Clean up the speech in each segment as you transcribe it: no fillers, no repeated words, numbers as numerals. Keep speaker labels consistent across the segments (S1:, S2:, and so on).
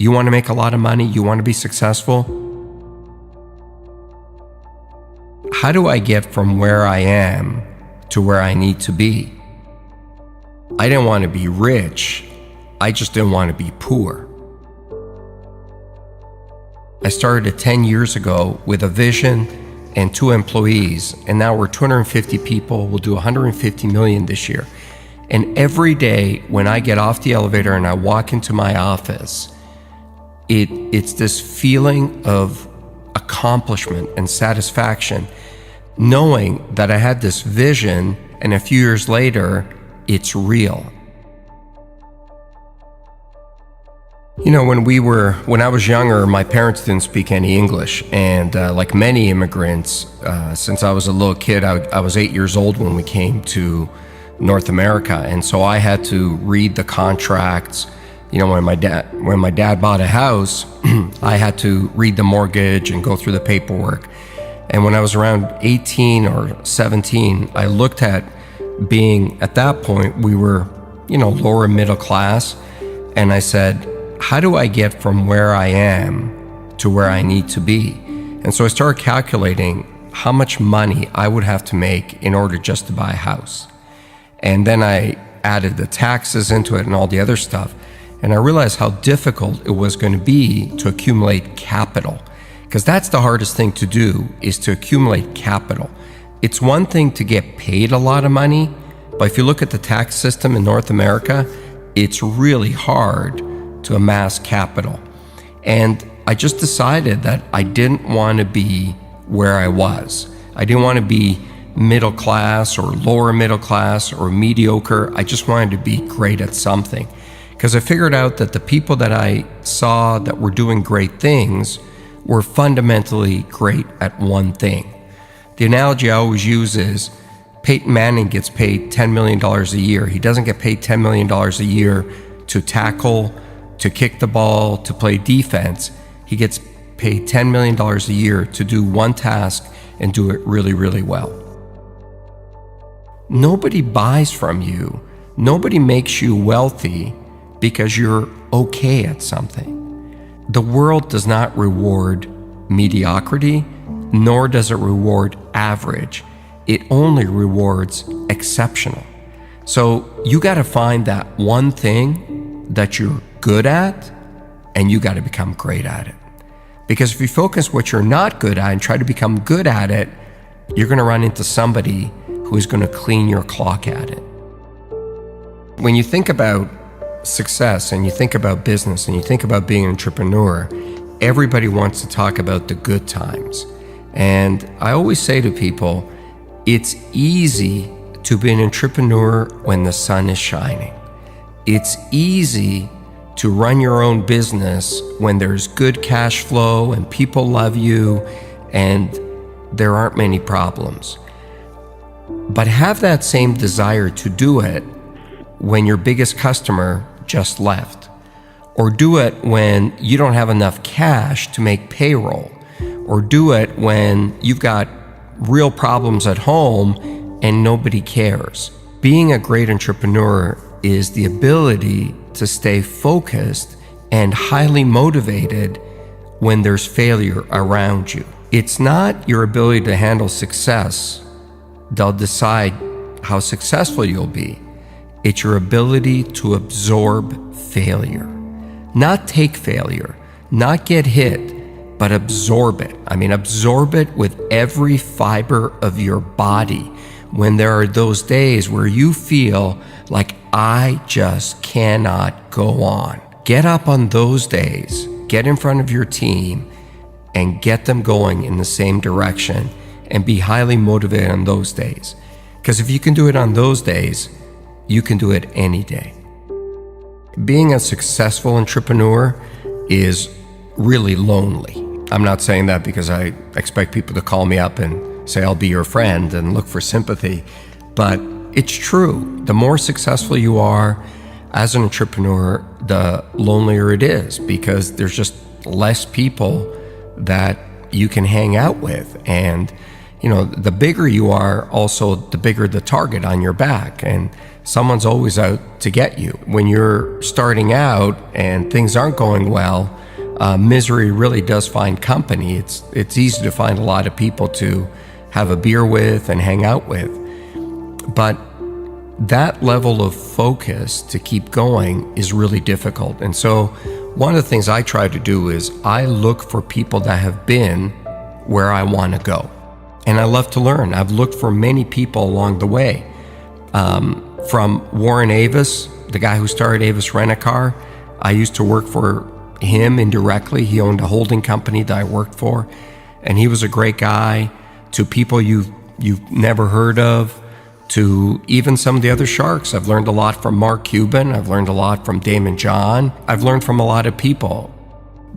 S1: You want to make a lot of money? You want to be successful? How do I get from where I am to where I need to be? I didn't want to be rich. I just didn't want to be poor. I started 10 years ago with a vision and 2 employees, and now we're 250 people. We'll do 150 million this year. And every day when I get off the elevator and I walk into my office, it's this feeling of accomplishment and satisfaction, knowing that I had this vision and a few years later, it's real. You know, when I was younger, my parents didn't speak any English. And like many immigrants, since I was a little kid, I was 8 years old when we came to North America. And so I had to read the contracts. You know, when my dad bought a house, I had to read the mortgage and go through the paperwork. And when I was around 18 or 17, I looked at being, at that point, we were, lower middle class. And I said, how do I get from where I am to where I need to be? And so I started calculating how much money I would have to make in order just to buy a house. And then I added the taxes into it and all the other stuff. And I realized how difficult it was going to be to accumulate capital. Because that's the hardest thing to do, is to accumulate capital. It's one thing to get paid a lot of money, but if you look at the tax system in North America, it's really hard to amass capital. And I just decided that I didn't want to be where I was. I didn't want to be middle class or lower middle class or mediocre. I just wanted to be great at something. Because I figured out that the people that I saw that were doing great things were fundamentally great at one thing. The analogy I always use is Peyton Manning gets paid $10 million a year. He doesn't get paid $10 million a year to tackle, to kick the ball, to play defense. He gets paid $10 million a year to do one task and do it really, really well. Nobody buys from you. Nobody makes you wealthy because you're okay at something. The world does not reward mediocrity, nor does it reward average. It only rewards exceptional. So you got to find that one thing that you're good at, and you got to become great at it. Because if you focus what you're not good at and try to become good at it, you're going to run into somebody who is going to clean your clock at it. When you think about success and you think about business and you think about being an entrepreneur, everybody wants to talk about the good times. And I always say to people, it's easy to be an entrepreneur when the sun is shining. It's easy to run your own business when there's good cash flow and people love you and there aren't many problems. But have that same desire to do it when your biggest customer just left, or do it when you don't have enough cash to make payroll, or do it when you've got real problems at home and nobody cares. Being a great entrepreneur is the ability to stay focused and highly motivated when there's failure around you. It's not your ability to handle success that'll decide how successful you'll be. It's your ability to absorb failure. Not take failure, not get hit, but absorb it. Absorb it with every fiber of your body. When there are those days where you feel like, I just cannot go on. Get up on those days, get in front of your team, and get them going in the same direction, and be highly motivated on those days. Because if you can do it on those days, you can do it any day. Being a successful entrepreneur is really lonely. I'm not saying that because I expect people to call me up and say, I'll be your friend and look for sympathy. But it's true. The more successful you are as an entrepreneur, the lonelier it is, because there's just less people that you can hang out with. And the bigger you are, also the bigger the target on your back, and someone's always out to get you. When you're starting out and things aren't going well, misery really does find company. It's easy to find a lot of people to have a beer with and hang out with. But that level of focus to keep going is really difficult. And so one of the things I try to do is I look for people that have been where I want to go. And I love to learn. I've looked for many people along the way. From Warren Avis, the guy who started Avis Rent-A-Car, I used to work for him indirectly. He owned a holding company that I worked for, and he was a great guy. To people you've never heard of, to even some of the other sharks. I've learned a lot from Mark Cuban. I've learned a lot from Damon John. I've learned from a lot of people.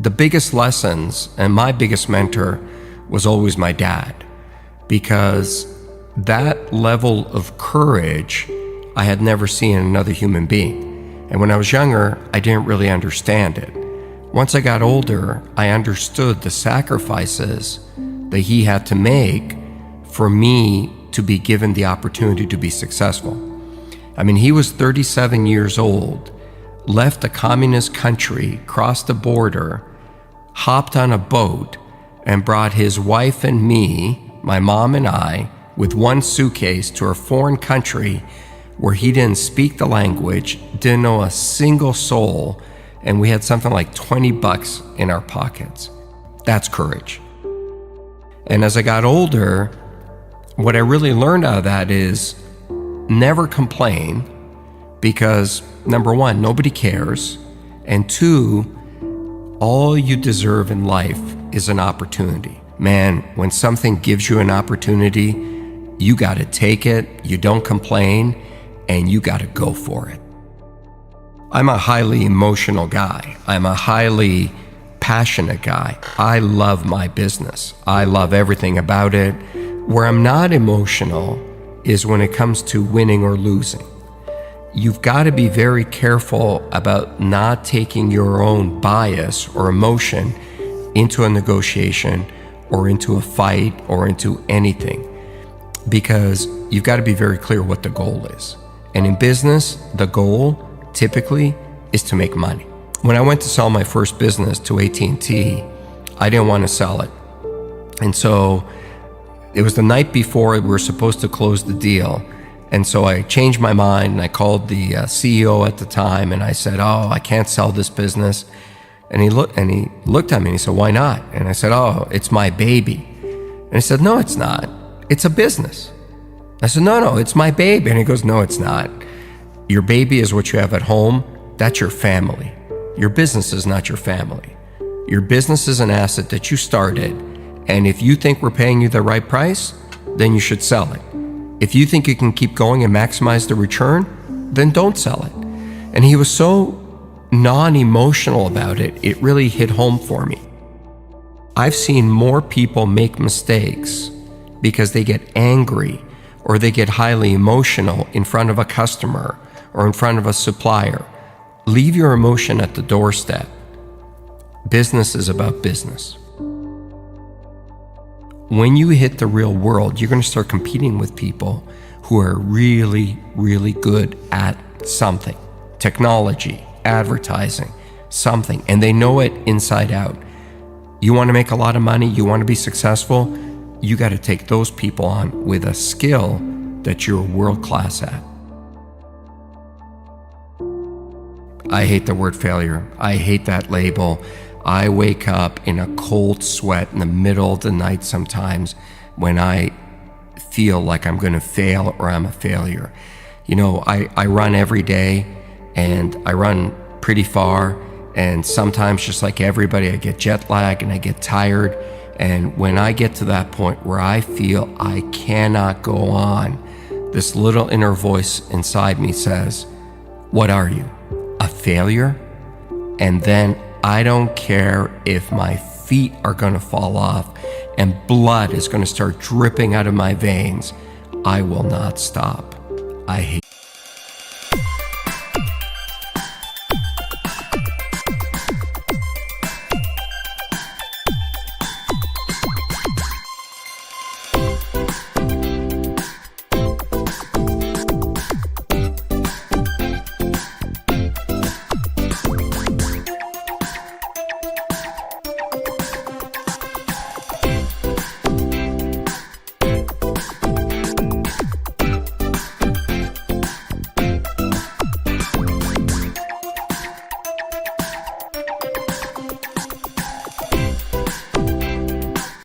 S1: The biggest lessons and my biggest mentor was always my dad, because that level of courage I had never seen in another human being. And when I was younger, I didn't really understand it. Once I got older, I understood the sacrifices that he had to make for me to be given the opportunity to be successful. I mean, he was 37 years old, left a communist country, crossed the border, hopped on a boat, and brought his wife and me, my mom and I, with one suitcase to a foreign country where he didn't speak the language, didn't know a single soul, and we had something like $20 in our pockets. That's courage. And as I got older, what I really learned out of that is never complain, because number one, nobody cares, and two, all you deserve in life is an opportunity. Man, when something gives you an opportunity, you got to take it, you don't complain, and you got to go for it. I'm a highly emotional guy. I'm a highly passionate guy. I love my business. I love everything about it. Where I'm not emotional is when it comes to winning or losing. You've got to be very careful about not taking your own bias or emotion into a negotiation or into a fight or into anything, because you've got to be very clear what the goal is. And in business, the goal typically is to make money. When I went to sell my first business to AT&T, I didn't want to sell it. And so it was the night before we were supposed to close the deal. And so I changed my mind, and I called the CEO at the time, and I said, "Oh, I can't sell this business." And he looked at me and he said, "Why not?" And I said, "Oh, it's my baby." And he said, "No, it's not. It's a business." I said, No, it's my baby." And he goes, "No, it's not. Your baby is what you have at home. That's your family. Your business is not your family. Your business is an asset that you started. And if you think we're paying you the right price, then you should sell it. If you think you can keep going and maximize the return, then don't sell it." And he was so non-emotional about it, it really hit home for me. I've seen more people make mistakes because they get angry or they get highly emotional in front of a customer or in front of a supplier. Leave your emotion at the doorstep. Business is about business. When you hit the real world, you're going to start competing with people who are really, really good at something. Technology, advertising, something, and they know it inside out. You want to make a lot of money, you want to be successful, you got to take those people on with a skill that you're world class at. I hate the word failure. I hate that label. I wake up in a cold sweat in the middle of the night sometimes when I feel like I'm going to fail or I'm a failure. I run every day, and I run pretty far, and sometimes, just like everybody, I get jet lag and I get tired. And when I get to that point where I feel I cannot go on, this little inner voice inside me says, "What are you, a failure?" And then I don't care if my feet are going to fall off and blood is going to start dripping out of my veins. I will not stop. I hate